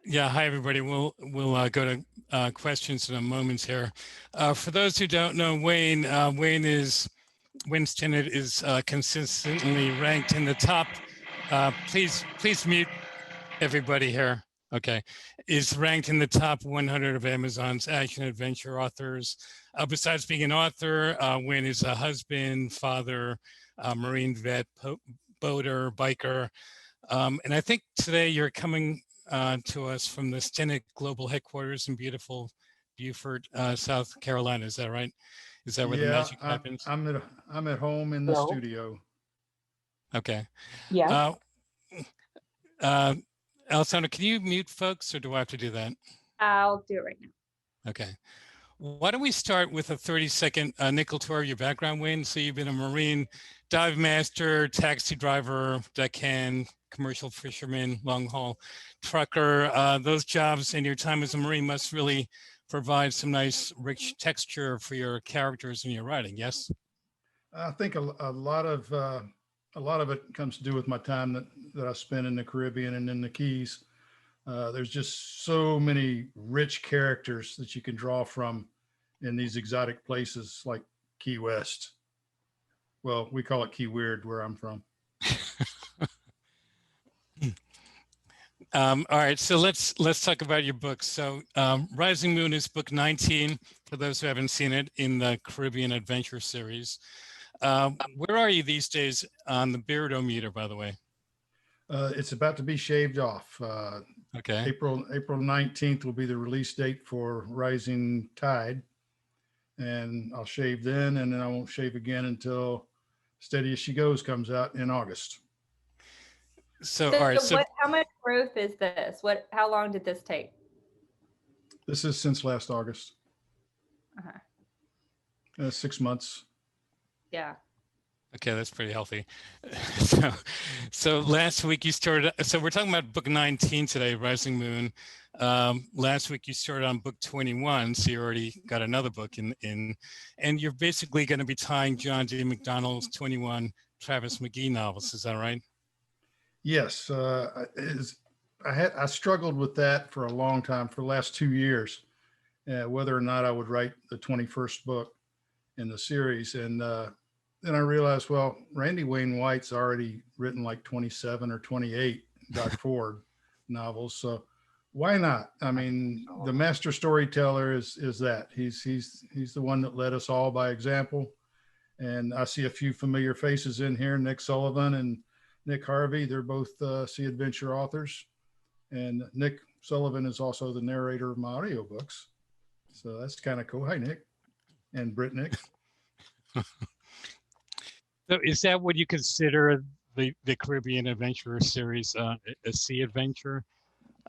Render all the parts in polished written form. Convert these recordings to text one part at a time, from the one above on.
Yeah, hi everybody. We'll go to questions in a moment here. For those who don't know Wayne, Wayne Stinnett is consistently ranked in the top. Please mute everybody here. Okay, is ranked in the top 100 of Amazon's action adventure authors. Besides being an author, Wayne is a husband, father, Marine vet, boater, biker. And I think today you're coming to us from the Stinnett Global Headquarters in beautiful Beaufort, South Carolina. Is that right? Is that where the magic happens? I'm at home in the studio. Okay. Yeah. Alessandra, can you mute folks, or do I have to do that? I'll do it right now. Okay. Why don't we start with a 30-second nickel tour of your background, Wayne? So you've been a Marine dive master, taxi driver, deckhand, commercial fisherman, long haul trucker. Those jobs and your time as a Marine must really provide some nice, rich texture for your characters in your writing. Yes. I think a lot of it comes to do with my time that I spent in the Caribbean and in the Keys. There's just so many rich characters that you can draw from in these exotic places like Key West. Well, we call it Key Weird where I'm from. All right, so let's talk about your books. So Rising Moon is book 19, for those who haven't seen it, in the Caribbean Adventure series. Where are you these days on the beardometer, by the way? It's about to be shaved off. Okay. April 19th will be the release date for Rising Tide. And I'll shave then, and then I won't shave again until Steady as She Goes comes out in August. So all right. So how much growth is this? How long did this take? This is since last August. 6 months. Yeah. Okay, that's pretty healthy. So last week you started, so we're talking about book 19 today, Rising Moon. Last week you started on book 21, so you already got another book in and you're basically going to be tying John D. McDonald's 21 Travis McGee novels. Is that right? Yes. I struggled with that for a long time, for the last 2 years, whether or not I would write the 21st book in the series. And then I realized, well, Randy Wayne White's already written like 27 or 28 Doc Ford novels. So why not? I mean, the master storyteller is that. He's the one that led us all by example. And I see a few familiar faces in here, Nick Sullivan and Nick Harvey. They're both Sea Adventure authors. And Nick Sullivan is also the narrator of my audiobooks. So that's kind of cool. Hi, Nick. And Britt Nick. So is that what you consider the Caribbean Adventure series, a sea adventure?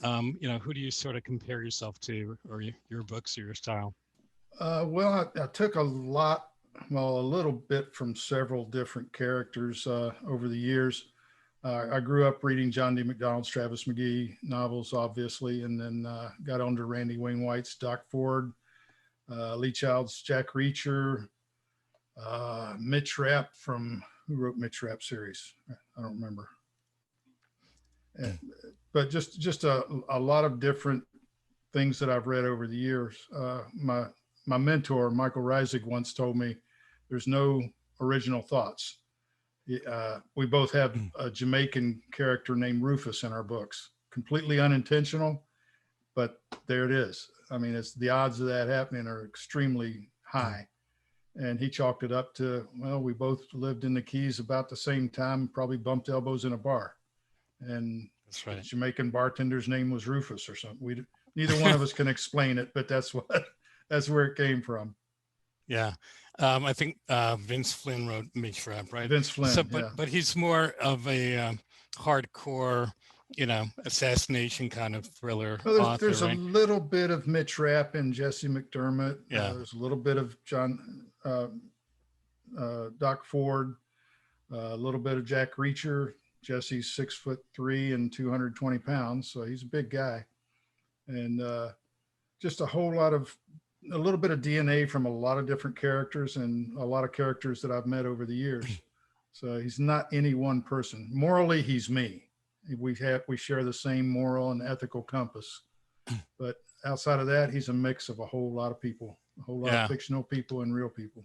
Who do you sort of compare yourself to, or your books or your style? Well, I took a little bit from several different characters over the years. I grew up reading John D. McDonald's Travis McGee novels, obviously, and then got onto Randy Wayne White's Doc Ford, Lee Child's Jack Reacher, Mitch Rapp who wrote Mitch Rapp series? I don't remember. But just a lot of different things that I've read over the years. My mentor, Michael Reisig, once told me there's no original thoughts. We both have a Jamaican character named Rufus in our books, completely unintentional, but there it is. I mean, the odds of that happening are extremely high. And he chalked it up to, well, we both lived in the Keys about the same time, probably bumped elbows in a bar. And that's right. The Jamaican bartender's name was Rufus or something. Neither one of us can explain it, but that's where it came from. Yeah. I think Vince Flynn wrote Mitch Rapp, right? Vince Flynn, so, yeah. But he's more of a hardcore, assassination kind of thriller author, there's right? a little bit of Mitch Rapp and Jesse McDermott. Yeah. There's a little bit of Doc Ford, a little bit of Jack Reacher. Jesse's 6'3" and 220 pounds, so he's a big guy. And just a little bit of DNA from a lot of different characters and a lot of characters that I've met over the years. So he's not any one person. Morally, he's me. We share the same moral and ethical compass. But outside of that, he's a mix of a whole lot of people, a whole lot of fictional people and real people.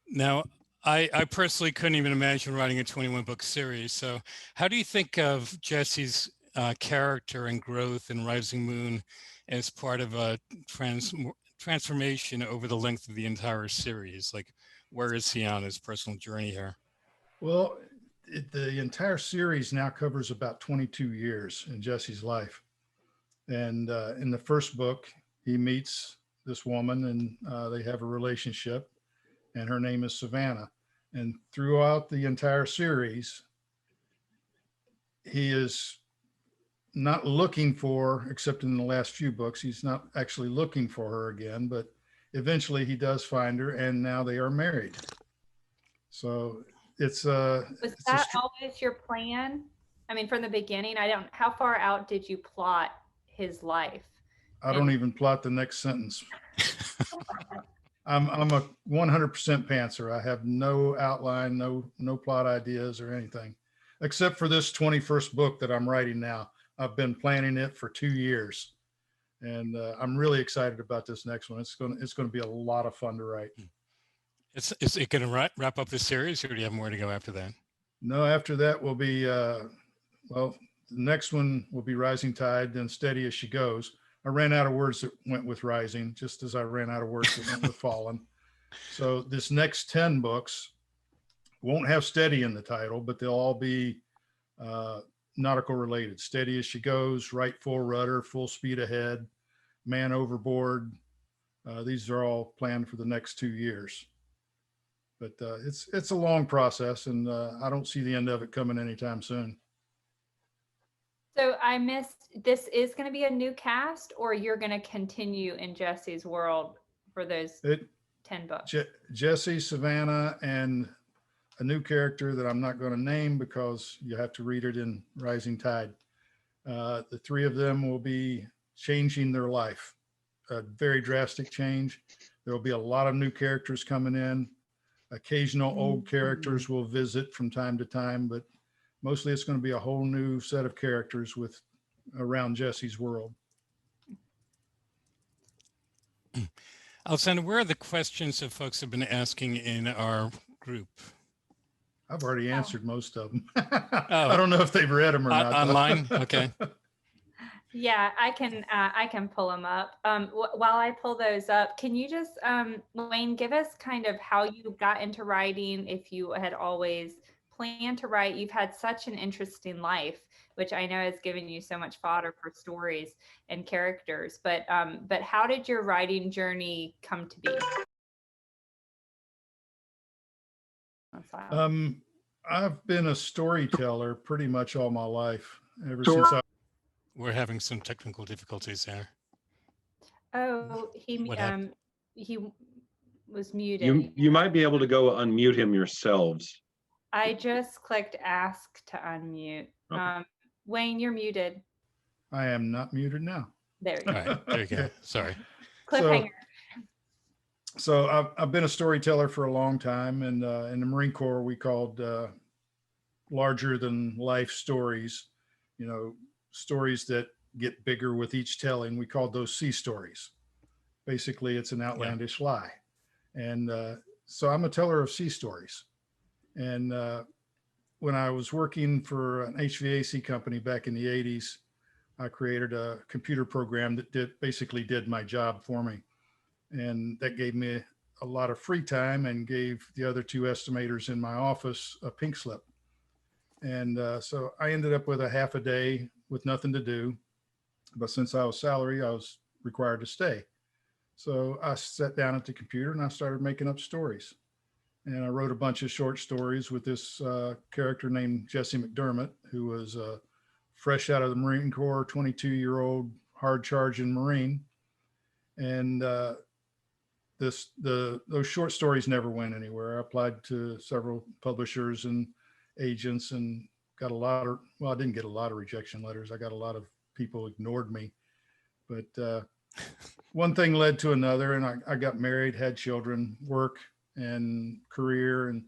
Now, I personally couldn't even imagine writing a 21-book series. So how do you think of Jesse's character and growth in Rising Moon as part of a transformation over the length of the entire series? Like, where is he on his personal journey here? Well, the entire series now covers about 22 years in Jesse's life. And in the first book, he meets this woman and they have a relationship, and her name is Savannah. And throughout the entire series, he is not looking for, except in the last few books, he's not actually looking for her again, but eventually he does find her, and now they are married. So was that always your plan? I mean, from the beginning, how far out did you plot his life? I don't even plot the next sentence. I'm a 100% pantser. I have no outline, no plot ideas or anything, except for this 21st book that I'm writing now. I've been planning it for 2 years, and I'm really excited about this next one. It's going to be a lot of fun to write. Is it going to wrap up the series, or do you have more to go after that? No, after that will be well, the next one will be Rising Tide, then Steady as She Goes. I ran out of words that went with rising, just as I ran out of words that went with fallen. So this next 10 books won't have steady in the title, but they'll all be nautical related. Steady as She Goes, Right Full Rudder, Full Speed Ahead, Man Overboard. These are all planned for the next 2 years. But it's a long process, and I don't see the end of it coming anytime soon. So I missed, this is going to be a new cast, or you're going to continue in Jesse's world for those 10 books? Jesse, Savannah, and a new character that I'm not going to name because you have to read it in Rising Tide. The three of them will be changing their life, a very drastic change. There will be a lot of new characters coming in. Occasional old characters will visit from time to time, but mostly it's going to be a whole new set of characters around Jesse's world. Alexander, where are the questions that folks have been asking in our group? I've already answered most of them. I don't know if they've read them or not. Online? Okay. Yeah, I can pull them up. While I pull those up, can you just, Wayne, give us kind of how you got into writing, if you had always planned to write? You've had such an interesting life, which I know has given you so much fodder for stories and characters, but how did your writing journey come to be? I've been a storyteller pretty much all my life, ever since We're having some technical difficulties there. Oh, he was muted. You might be able to go unmute him yourselves. I just clicked ask to unmute. Okay. Wayne, you're muted. I am not muted now. There you go. All right, there you go. Sorry. Cliffhanger. So I've been a storyteller for a long time, and in the Marine Corps we called larger than life stories, stories that get bigger with each telling. We called those sea stories. Basically, it's an outlandish lie. And so I'm a teller of sea stories. And when I was working for an HVAC company back in the 80s, I created a computer program that basically did my job for me. And that gave me a lot of free time and gave the other two estimators in my office a pink slip. And so I ended up with a half a day with nothing to do. But since I was salary, I was required to stay. So I sat down at the computer and I started making up stories. And I wrote a bunch of short stories with this character named Jesse McDermott, who was fresh out of the Marine Corps, 22-year-old hard charging Marine. And those short stories never went anywhere. I applied to several publishers and agents and got I didn't get a lot of rejection letters. I got a lot of people ignored me, but one thing led to another, and I got married, had children, work and career, and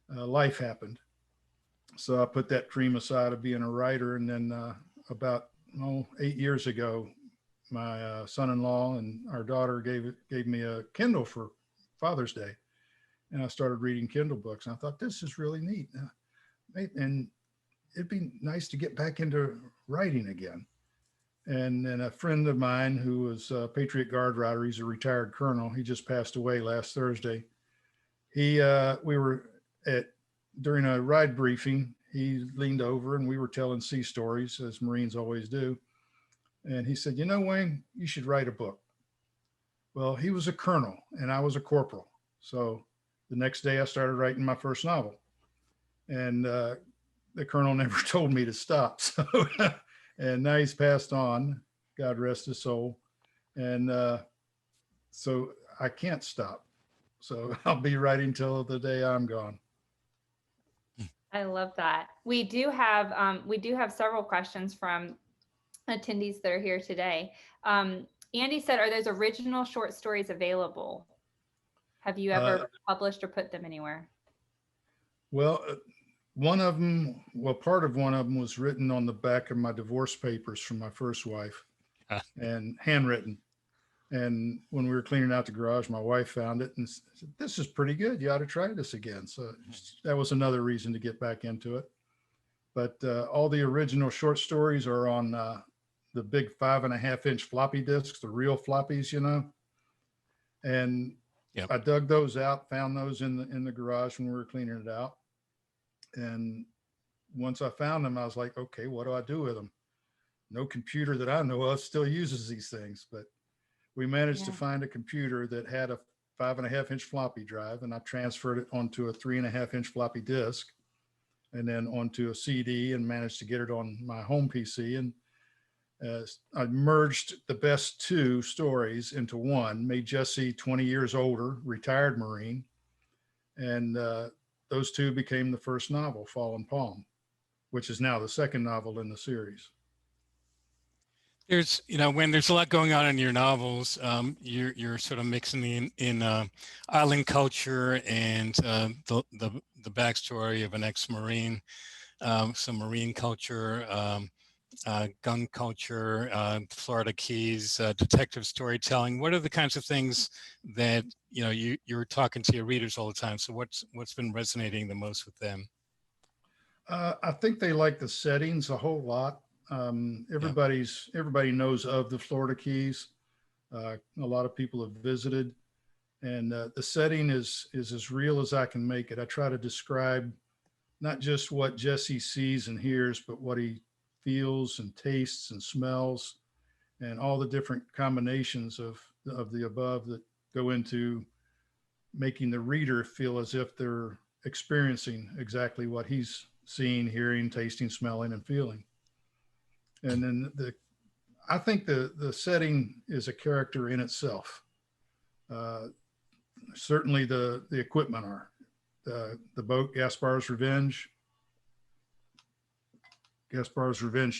life happened. So I put that dream aside of being a writer. And then about 8 years ago, my son-in-law and our daughter gave me a Kindle for Father's Day. And I started reading Kindle books. And I thought, this is really neat. And it'd be nice to get back into writing again. And then a friend of mine who was a Patriot Guard rider, he's a retired colonel. He just passed away last Thursday. We were during a ride briefing, he leaned over and we were telling sea stories, as Marines always do. And he said, Wayne, you should write a book. Well, he was a colonel and I was a corporal. So the next day I started writing my first novel. And the colonel never told me to stop. So, and now he's passed on, God rest his soul. And so I can't stop. So I'll be writing till the day I'm gone. I love that. We do have several questions from attendees that are here today. Andy said, are those original short stories available? Have you ever published or put them anywhere? Well, one of them, part of one of them was written on the back of my divorce papers from my first wife and handwritten. And when we were cleaning out the garage, my wife found it and said, this is pretty good. You ought to try this again. So that was another reason to get back into it. But all the original short stories are on the big 5.5-inch floppy disks, the real floppies, And yep. I dug those out, found those in the garage when we were cleaning it out. And once I found them, I was like, okay, what do I do with them? No computer that I know of still uses these things, but we managed to find a computer that had a 5.5-inch floppy drive, and I transferred it onto a 3.5-inch floppy disk and then onto a CD and managed to get it on my home PC. And I merged the best two stories into one, made Jesse 20 years older, retired Marine. And those two became the first novel, Fallen Palm, which is now the second novel in the series. There's, when there's a lot going on in your novels, you're sort of mixing in island culture and the backstory of an ex-Marine, some Marine culture, gun culture, Florida Keys, detective storytelling. What are the kinds of things that you're talking to your readers all the time? So what's been resonating the most with them? I think they like the settings a whole lot. Everybody knows of the Florida Keys. A lot of people have visited, and the setting is as real as I can make it. I try to describe not just what Jesse sees and hears, but what he feels and tastes and smells, and all the different combinations of the above that go into making the reader feel as if they're experiencing exactly what he's seeing, hearing, tasting, smelling, and feeling. And then I think the setting is a character in itself. Certainly the equipment are. The boat, Gaspar's Revenge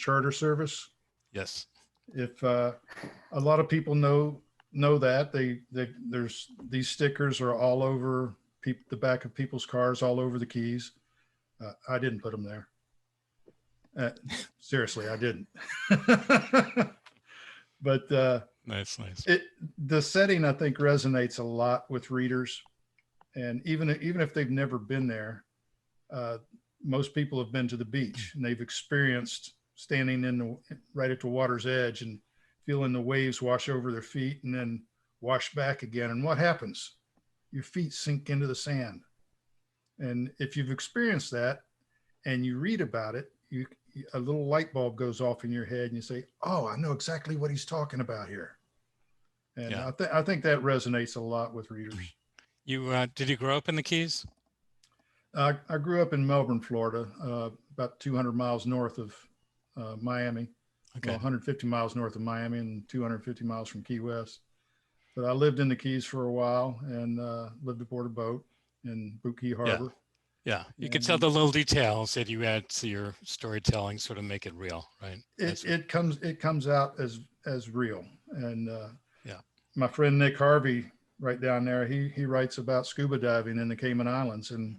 Charter Service. Yes. If a lot of people know that there's these stickers are all over the back of people's cars, all over the Keys. I didn't put them there. Seriously, I didn't. But nice. The setting, I think, resonates a lot with readers, and even if they've never been there, most people have been to the beach and they've experienced standing right at the water's edge and feeling the waves wash over their feet and then wash back again. And what happens? Your feet sink into the sand. And if you've experienced that and you read about it, a little light bulb goes off in your head and you say, oh, I know exactly what he's talking about here. And I think that resonates a lot with readers. Did you grow up in the Keys? I grew up in Melbourne, Florida, about 200 miles north of Miami, okay. 150 miles north of Miami and 250 miles from Key West. But I lived in the Keys for a while and lived aboard a boat in Boot Key Harbor. Yeah, you could tell the little details that you add to your storytelling, sort of make it real, right? It comes out as real. And my friend Nick Harvey, right down there, he writes about scuba diving in the Cayman Islands, and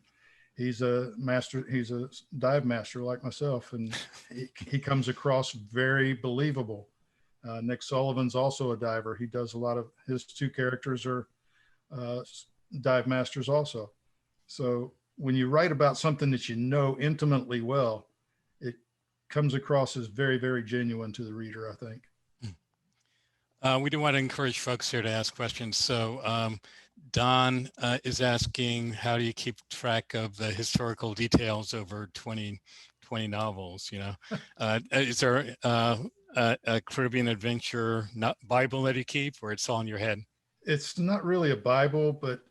He's a master. He's a dive master like myself, and he comes across very believable. Nick Sullivan's also a diver. He does a lot of his two characters are dive masters also. So when you write about something that you know intimately well, it comes across as very, very genuine to the reader, I think. We do want to encourage folks here to ask questions. So Don is asking, how do you keep track of the historical details over 20 novels? You know, is there a Caribbean adventure Bible that you keep, or it's all in your head? It's not really a Bible, but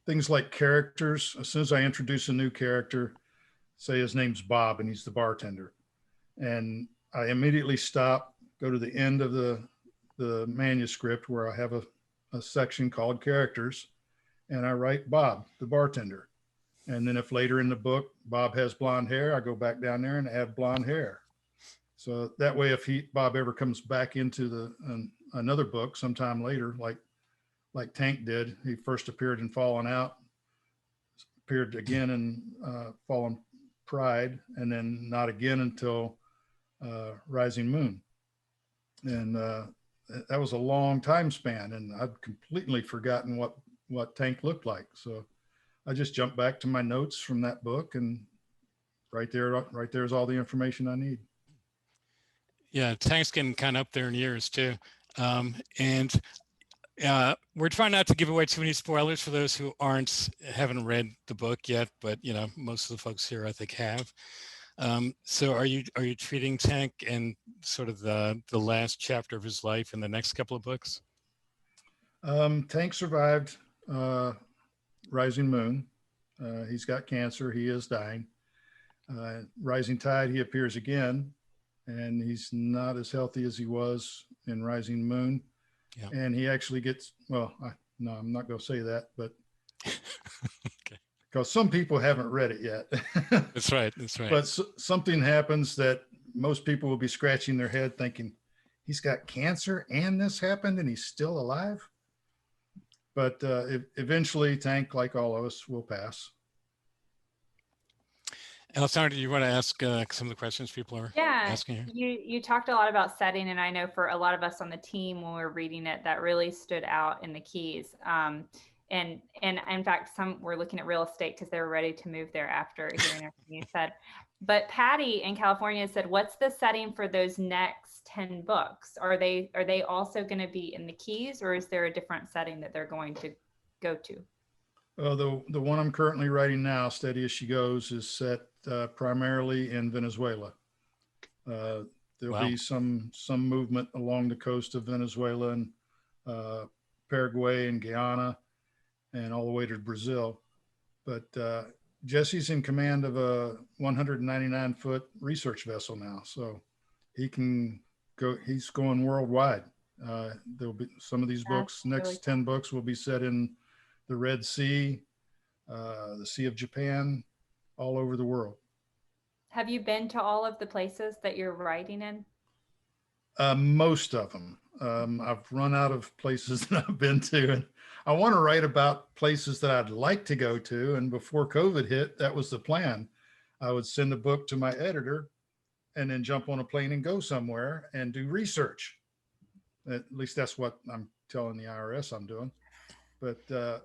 things like characters. As soon as I introduce a new character, say his name's Bob and he's the bartender, and I immediately stop, go to the end of the manuscript where I have a section called characters, and I write Bob, the bartender. And then if later in the book, Bob has blonde hair, I go back down there and add blonde hair. So that way, if Bob ever comes back into another book sometime later, like Tank did, he first appeared in Fallen Out, appeared again in Fallen Pride, and then not again until Rising Moon. And that was a long time span, and I'd completely forgotten what Tank looked like. So I just jumped back to my notes from that book, and right there's all the information I need. Yeah, Tank's getting kind of up there in years too. And we're trying not to give away too many spoilers for those who haven't read the book yet, but you know, most of the folks here I think have. So are you treating Tank and sort of the last chapter of his life in the next couple of books? Tank survived Rising Moon. He's got cancer. He is dying. Rising Tide, he appears again, and he's not as healthy as he was in Rising Moon. Yeah. And he actually gets, well, no, I'm not going to say that, but okay. Because some people haven't read it yet. That's right. But something happens that most people will be scratching their head thinking, he's got cancer and this happened and he's still alive. But eventually, Tank, like all of us, will pass. Alessandra, do you want to ask some of the questions people are asking here? You talked a lot about setting, and I know for a lot of us on the team when we were reading it, that really stood out in the Keys. And in fact, some were looking at real estate because they were ready to move there after hearing everything you said. But Patty in California said, "What's the setting for those next 10 books? Are they also going to be in the Keys, or is there a different setting that they're going to go to?" The one I'm currently writing now, Steady as She Goes, is set primarily in Venezuela. There'll be some movement along the coast of Venezuela and Paraguay and Guyana and all the way to Brazil. But Jesse's in command of a 199-foot research vessel now, so he can go. He's going worldwide. There'll be some of these books. Next really 10 books will be set in the Red Sea, the Sea of Japan, all over the world. Have you been to all of the places that you're writing in? Most of them. I've run out of places that I've been to, and I want to write about places that I'd like to go to. And before COVID hit, that was the plan. I would send a book to my editor and then jump on a plane and go somewhere and do research. At least that's what I'm telling the IRS I'm doing. But the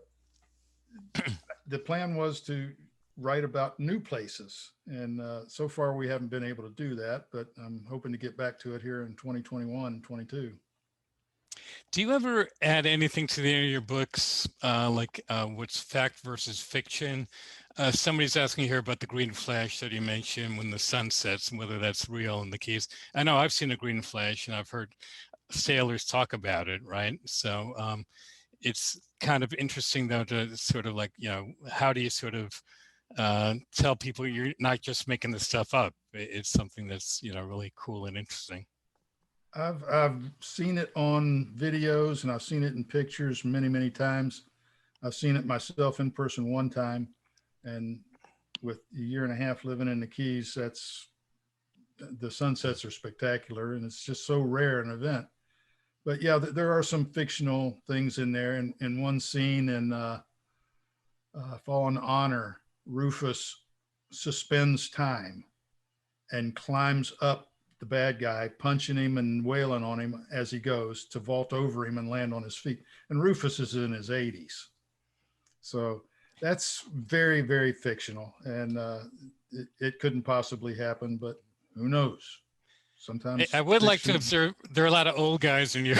plan was to write about new places. And so far we haven't been able to do that, but I'm hoping to get back to it here in 2021 and 22. Do you ever add anything to the end of your books, like what's fact versus fiction? Somebody's asking here about the green flash that you mentioned when the sun sets and whether that's real in the Keys. I know I've seen a green flash and I've heard sailors talk about it, right? So it's kind of interesting though to sort of like, you know, how do you sort of tell people you're not just making this stuff up? It's something that's, you know, really cool and interesting. I've seen it on videos and I've seen it in pictures many, many times. I've seen it myself in person one time, and with a year and a half living in the Keys, the sunsets are spectacular and it's just so rare an event. But yeah, there are some fictional things in there. In one scene in Fallen Honor, Rufus suspends time and climbs up the bad guy, punching him and wailing on him as he goes to vault over him and land on his feet. And Rufus is in his 80s. So that's very, very fictional. And it couldn't possibly happen, but who knows? Sometimes I would like to fiction- observe there are a lot of old guys in your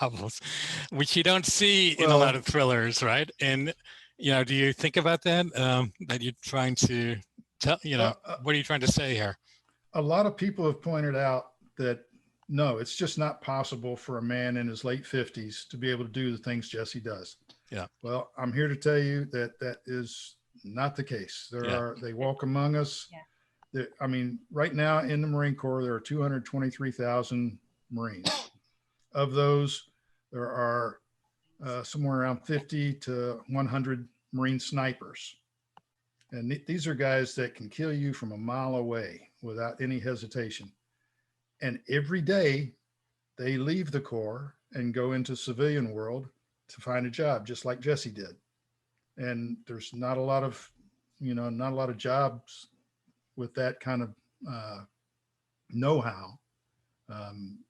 novels, which you don't see in a lot of thrillers, right? And do you think about that? That you're trying to tell, what are you trying to say here? A lot of people have pointed out that no, it's just not possible for a man in his late 50s to be able to do the things Jesse does. Yeah. Well, I'm here to tell you that that is not the case. They walk among us. Yeah. I mean, right now in the Marine Corps, there are 223,000 Marines. Of those, there are somewhere around 50 to 100 Marine snipers. And these are guys that can kill you from a mile away without any hesitation. And every day they leave the Corps and go into civilian world to find a job, just like Jesse did. And there's not a lot of, not a lot of jobs with that kind of know-how.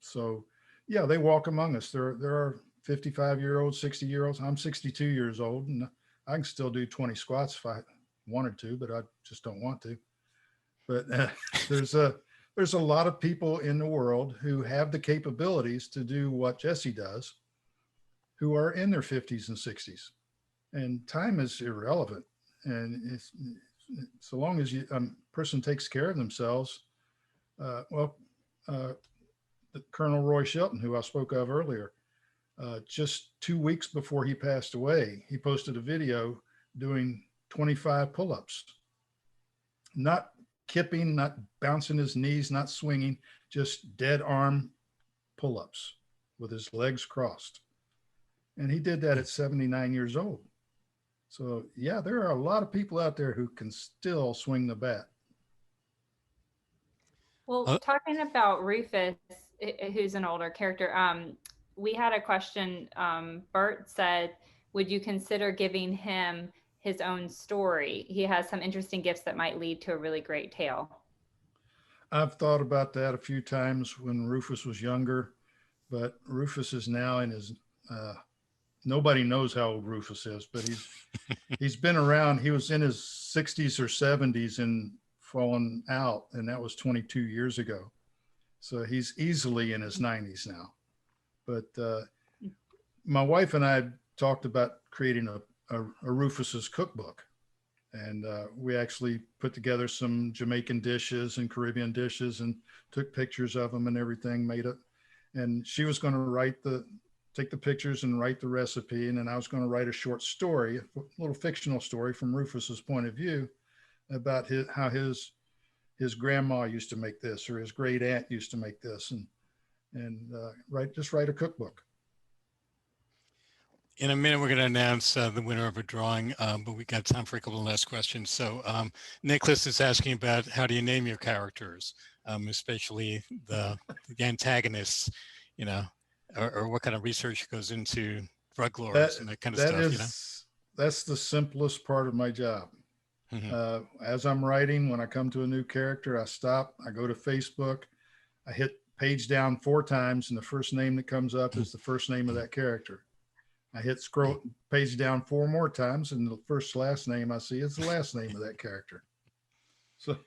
So yeah, they walk among us. There are 55-year-olds, 60-year-olds. I'm 62 years old, and I can still do 20 squats if I wanted to, but I just don't want to. But there's a lot of people in the world who have the capabilities to do what Jesse does, who are in their 50s and 60s, and time is irrelevant. And it's so long as person takes care of themselves. Colonel Roy Shelton, who I spoke of earlier, just 2 weeks before he passed away, he posted a video doing 25 pull-ups, not kipping, not bouncing his knees, not swinging, just dead arm pull-ups with his legs crossed. And he did that at 79 years old. So yeah, there are a lot of people out there who can still swing the bat. Well, talking about Rufus, who's an older character, we had a question. Bert said, would you consider giving him his own story? He has some interesting gifts that might lead to a really great tale. I've thought about that a few times when Rufus was younger, but Rufus is now in his, nobody knows how old Rufus is, but he's been around. He was in his 60s or 70s and fallen out, and that was 22 years ago. So he's easily in his 90s now. But my wife and I talked about creating a Rufus's cookbook. And we actually put together some Jamaican dishes and Caribbean dishes and took pictures of them and everything, made it. And she was going to take the pictures and write the recipe. And then I was going to write a short story, a little fictional story from Rufus's point of view about how his grandma used to make this, or his great aunt used to make this, and write a cookbook. In a minute, we're going to announce the winner of a drawing, but we got time for a couple of last questions. So Nicholas is asking about how do you name your characters, especially the antagonists, or what kind of research goes into drug lords and that kind of stuff. That's the simplest part of my job. Mm-hmm. As I'm writing, when I come to a new character, I stop, I go to Facebook, I hit page down 4 times, and the first name that comes up is the first name of that character. I hit scroll page down 4 more times, and the last name I see is the last name of that character. So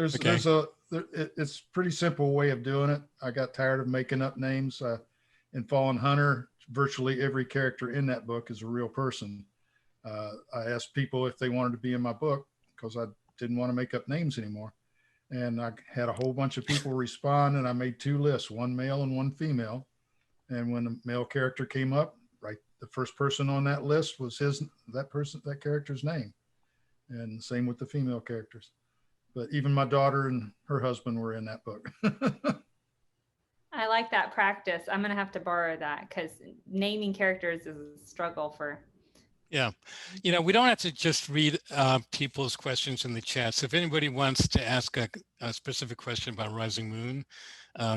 it's a pretty simple way of doing it. I got tired of making up names. In Fallen Hunter, virtually every character in that book is a real person. I asked people if they wanted to be in my book because I didn't want to make up names anymore. And I had a whole bunch of people respond, and I made 2 lists, 1 male and 1 female. And when the male character came up, the first person on that list was that character's name. And same with the female characters. But even my daughter and her husband were in that book. I like that practice. I'm going to have to borrow that because naming characters is a struggle for. Yeah. We don't have to just read people's questions in the chat. So if anybody wants to ask a specific question about Rising Moon,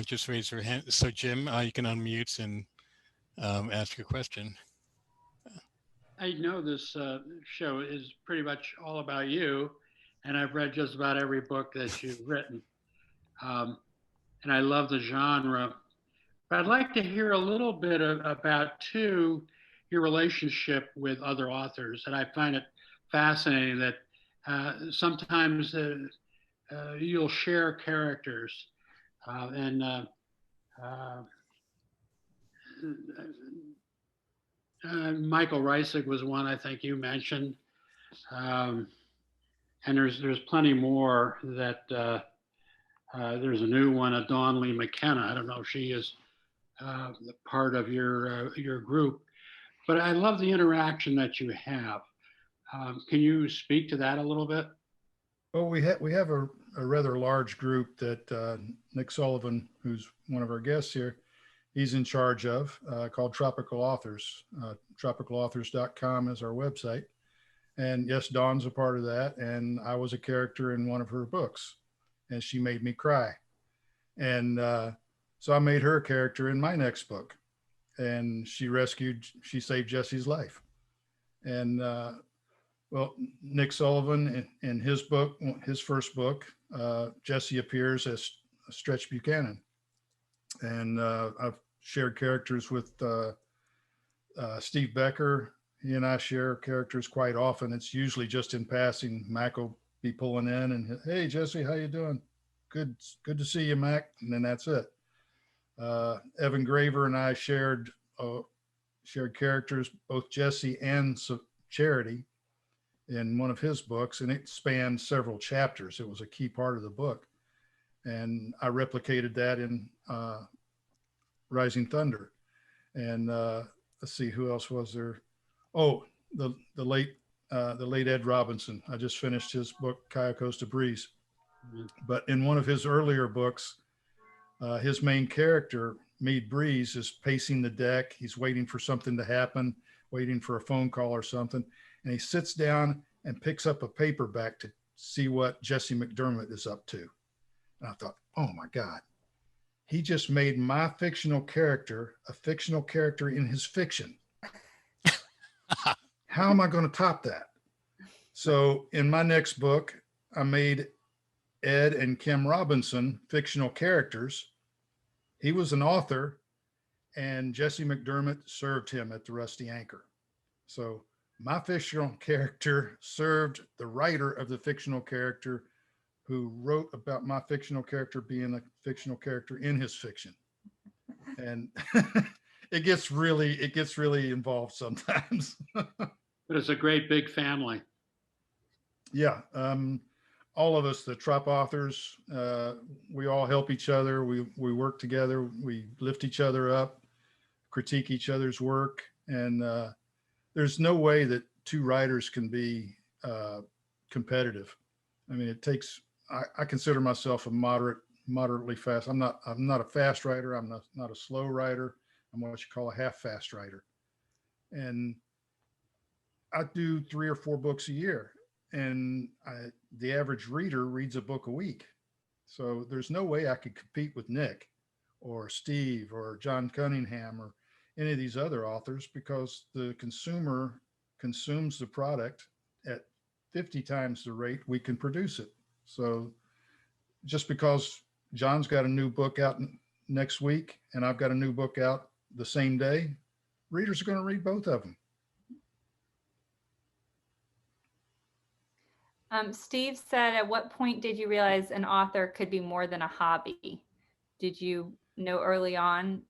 just raise your hand. So Jim, you can unmute and ask your question. I know this show is pretty much all about you, and I've read just about every book that you've written. Um, and I love the genre. But I'd like to hear a little bit about, too, your relationship with other authors. And I find it fascinating that sometimes you'll share characters. And Michael Reisig was one I think you mentioned. Um, and there's plenty more that there's a new one, a Dawn Lee McKenna. I don't know if she is part of your group, but I love the interaction that you have. Can you speak to that a little bit? Well, we have a rather large group that Nick Sullivan, who's one of our guests here, he's in charge of, called Tropical Authors. Tropicalauthors.com is our website. And yes, Dawn's a part of that. And I was a character in one of her books, and she made me cry. And so I made her a character in my next book. And she saved Jesse's life. And well, Nick Sullivan in his book, his first book, Jesse appears as Stretch Buchanan. And I've shared characters with Steve Becker. He and I share characters quite often. It's usually just in passing. Mac will be pulling in and, hey, Jesse, how you doing? Good to see you, Mac. And then that's it. Evan Graver and I shared characters, both Jesse and Charity, in one of his books, and it spanned several chapters. It was a key part of the book. And I replicated that in Rising Thunder. And let's see, who else was there? Oh, the late Ed Robinson. I just finished his book, Cayo Costa Breeze. But in one of his earlier books, his main character, Mead Breeze, is pacing the deck. He's waiting for something to happen, waiting for a phone call or something. And he sits down and picks up a paperback to see what Jesse McDermott is up to. And I thought, oh my God, he just made my fictional character a fictional character in his fiction. How am I going to top that? So in my next book, I made Ed and Kim Robinson fictional characters. He was an author, and Jesse McDermott served him at the Rusty Anchor. So my fictional character served the writer of the fictional character who wrote about my fictional character being a fictional character in his fiction. And it gets really involved sometimes. But it's a great big family. Yeah. All of us, the Trop authors, we all help each other. We work together. We lift each other up, critique each other's work. And there's no way that two writers can be competitive. I mean, it takes, I consider myself a moderately fast. I'm not a fast writer. I'm not a slow writer. I'm what you call a half fast writer. And I do 3 or 4 books a year, and the average reader reads a book a week. So there's no way I could compete with Nick or Steve or John Cunningham or any of these other authors, because the consumer consumes the product at 50 times the rate we can produce it. So just because John's got a new book out next week and I've got a new book out the same day, readers are going to read both of them. Steve said, at what point did you realize an author could be more than a hobby? Did you know early on?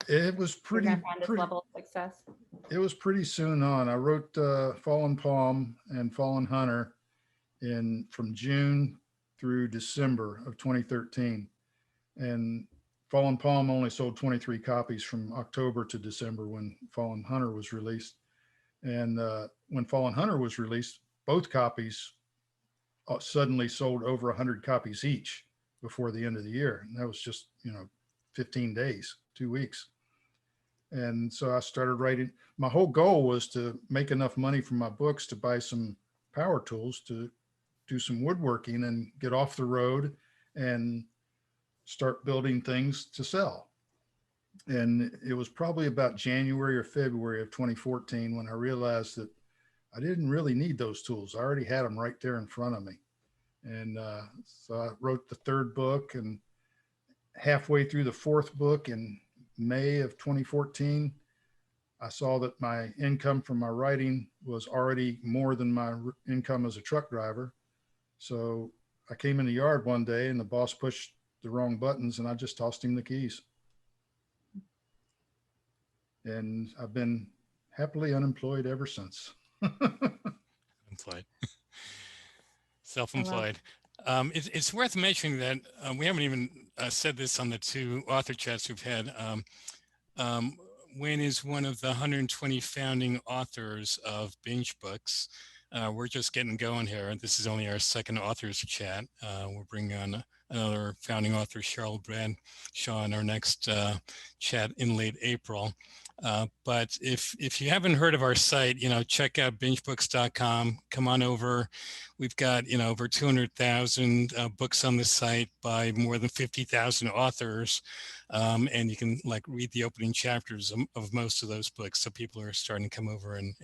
It was pretty level of success. It was pretty soon on. I wrote Fallen Palm and Fallen Hunter from June through December of 2013. And Fallen Palm only sold 23 copies from October to December when Fallen Hunter was released. And when Fallen Hunter was released, both copies suddenly sold over 100 copies each before the end of the year. And that was just, 15 days, 2 weeks. And so I started writing. My whole goal was to make enough money from my books to buy some power tools to do some woodworking and get off the road and start building things to sell. And it was probably about January or February of 2014 when I realized that I didn't really need those tools. I already had them right there in front of me. And so I wrote the third book, and halfway through the fourth book in May of 2014, I saw that my income from my writing was already more than my income as a truck driver. So I came in the yard one day and the boss pushed the wrong buttons and I just tossed him the keys. And I've been happily unemployed ever since. Employed. Self-employed. It's worth mentioning that we haven't even said this on the two author chats we've had. Wayne is one of the 120 founding authors of Binge Books. We're just getting going here. This is only our second authors chat. We're bringing on another founding author, Cheryl Bradshaw, in our next chat in late April. But if you haven't heard of our site, check out bingebooks.com. Come on over. We've got, over 200,000 books on the site by more than 50,000 authors. And you can read the opening chapters of most of those books. So people are starting to come over, and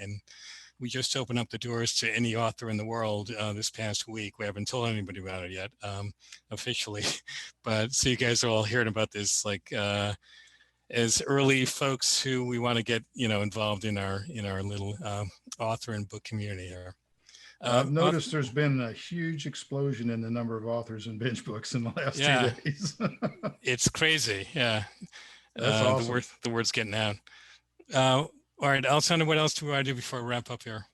we just opened up the doors to any author in the world this past week. We haven't told anybody about it yet officially, but so you guys are all hearing about this as early folks who we want to get involved in our little author and book community here. I've noticed there's been a huge explosion in the number of authors in Binge Books in the last 2 days. It's crazy. Yeah. That's awesome. The word's getting out. All right, Alessandra, what else do I do before I wrap up here?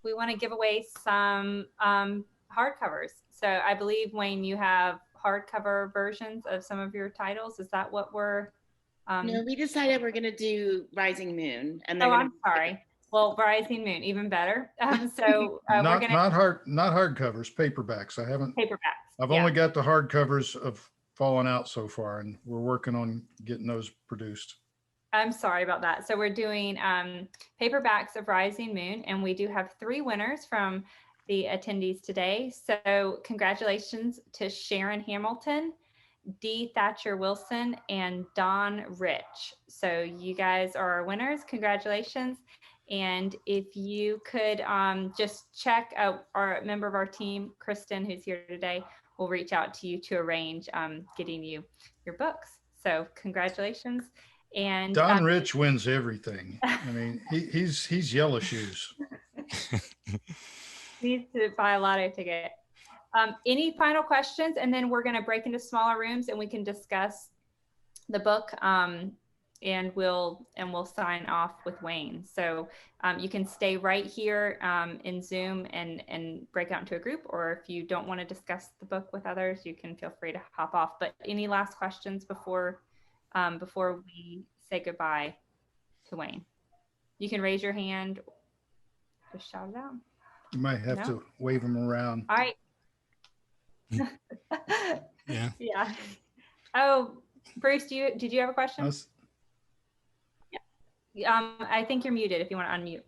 We want to give away some hardcovers. So I believe, Wayne, you have hardcover versions of some of your titles. Is that what we're? No, we decided we're going to do Rising Moon. And I'm sorry. Well, Rising Moon, even better. So not we're gonna not hardcovers, paperbacks. I haven't. Paperbacks. I've only got the hardcovers of Fallen Out so far, and we're working on getting those produced. I'm sorry about that. So we're doing paperbacks of Rising Moon, and we do have 3 winners from the attendees today. So congratulations to Sharon Hamilton, D. Thatcher Wilson, and Don Rich. So you guys are our winners. Congratulations. And if you could just check out our member of our team, Kristen, who's here today, will reach out to you to arrange getting you your books. So congratulations. And Don Rich wins everything. I mean, he's yellow shoes. Needs to buy a lotto ticket. Any final questions? And then we're going to break into smaller rooms and we can discuss the book. And we'll sign off with Wayne. So you can stay right here in Zoom and break out into a group, or if you don't want to discuss the book with others, you can feel free to hop off. But any last questions before we say goodbye to Wayne? You can raise your hand, just shout it out. You might have to wave them around. All right. Yeah. Oh, Bruce, did you have a question? I think you're muted if you want to unmute.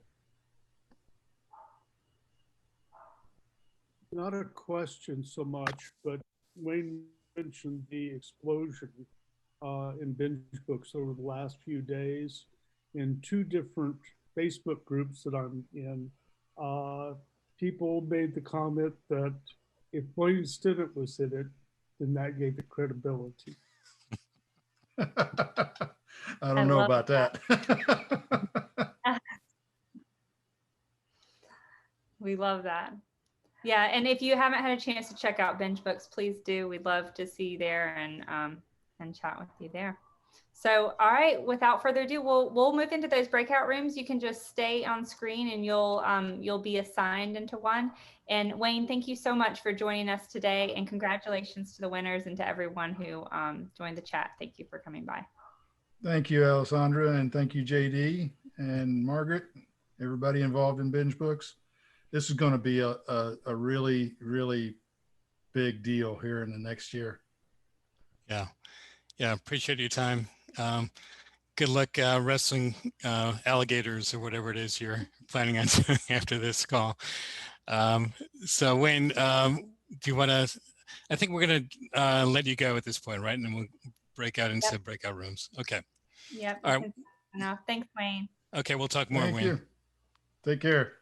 Not a question so much, but Wayne mentioned the explosion in Binge Books over the last few days in 2 different Facebook groups that I'm in. People made the comment that if Wayne Stinnett was in it, then that gave it credibility. I don't know about that. We love that. Yeah, and if you haven't had a chance to check out Binge Books, please do. We'd love to see you there and chat with you there. So, all right, without further ado, we'll move into those breakout rooms. You can just stay on screen and you'll be assigned into one. And Wayne, thank you so much for joining us today, and congratulations to the winners and to everyone who joined the chat. Thank you for coming by. Thank you, Alessandra, and thank you, JD and Margaret, everybody involved in Binge Books. This is going to be a really, really big deal here in the next year. Yeah, appreciate your time. Good luck wrestling alligators or whatever it is you're planning on doing after this call. So Wayne, do you want to, I think we're going to let you go at this point, right? And then we'll breakout into breakout rooms. Okay. Yep. All right. Thanks, Wayne. Okay, we'll talk more, Thank Wayne. you. Take care.